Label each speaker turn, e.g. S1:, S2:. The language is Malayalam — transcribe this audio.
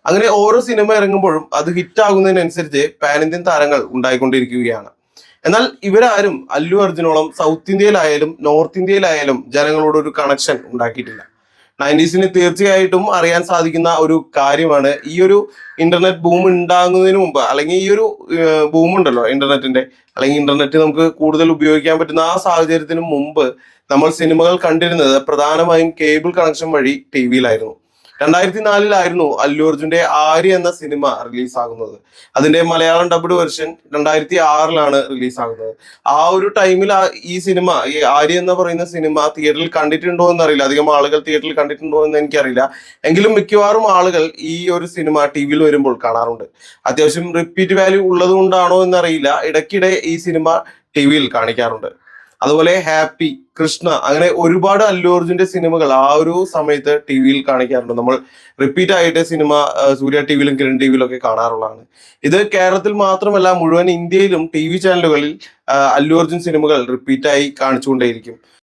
S1: അങ്ങനെ ഓരോ സിനിമ ഇറങ്ങുമ്പോഴും അത് ഹിറ്റ് ആകുന്നതിനനുസരിച്ച് പാൻ ഇന്ത്യൻ താരങ്ങൾ ഉണ്ടായിക്കൊണ്ടിരിക്കുകയാണ്. എന്നാൽ ഇവരാരും അല്ലു അർജുനോളം സൗത്ത് ഇന്ത്യയിലായാലും നോർത്ത് ഇന്ത്യയിലായാലും ജനങ്ങളോട് ഒരു കണക്ഷൻ ഉണ്ടാക്കിയിട്ടില്ല. നയൻറ്റീസിന് തീർച്ചയായിട്ടും അറിയാൻ സാധിക്കുന്ന ഒരു കാര്യമാണ്, ഈ ഒരു ഇന്റർനെറ്റ് ബൂം ഉണ്ടാകുന്നതിന് മുമ്പ്, അല്ലെങ്കിൽ ഈ ഒരു ബൂം ഉണ്ടല്ലോ ഇന്റർനെറ്റിന്റെ, അല്ലെങ്കിൽ ഇന്റർനെറ്റ് നമുക്ക് കൂടുതൽ ഉപയോഗിക്കാൻ പറ്റുന്ന ആ സാഹചര്യത്തിന് മുമ്പ് നമ്മൾ സിനിമകൾ കണ്ടിരുന്നത് പ്രധാനമായും കേബിൾ കണക്ഷൻ വഴി ടി വിയിലായിരുന്നു. 2004 അല്ലു അർജുന്റെ ആര്യ എന്ന സിനിമ റിലീസാകുന്നത്. അതിന്റെ മലയാളം ഡബ്ഡ് വെർഷൻ 2006 റിലീസാകുന്നത്. ആ ഒരു ടൈമിൽ ഈ സിനിമ, ഈ ആര്യ എന്ന് പറയുന്ന സിനിമ തിയേറ്ററിൽ കണ്ടിട്ടുണ്ടോ എന്നറിയില്ല, അധികം ആളുകൾ തിയേറ്ററിൽ കണ്ടിട്ടുണ്ടോ എന്ന് എനിക്കറിയില്ല. എങ്കിലും മിക്കവാറും ആളുകൾ ഈ ഒരു സിനിമ ടി വിയിൽ വരുമ്പോൾ കാണാറുണ്ട്. അത്യാവശ്യം റിപ്പീറ്റ് വാല്യൂ ഉള്ളത് കൊണ്ടാണോ എന്നറിയില്ല, ഇടയ്ക്കിടെ ഈ സിനിമ ടി വിയിൽ കാണിക്കാറുണ്ട്. അതുപോലെ ഹാപ്പി, കൃഷ്ണ, അങ്ങനെ ഒരുപാട് അല്ലു അർജുന്റെ സിനിമകൾ ആ ഒരു സമയത്ത് ടി വിയിൽ കാണിക്കാറുണ്ട്. നമ്മൾ റിപ്പീറ്റ് ആയിട്ട് സിനിമ സൂര്യ ടി വിയിലും കിരൺ ടി വിയിലും ഒക്കെ കാണാറുള്ളതാണ്. ഇത് കേരളത്തിൽ മാത്രമല്ല, മുഴുവൻ ഇന്ത്യയിലും ടി വി ചാനലുകളിൽ അല്ലു അർജുൻ സിനിമകൾ റിപ്പീറ്റായി കാണിച്ചുകൊണ്ടേയിരിക്കും.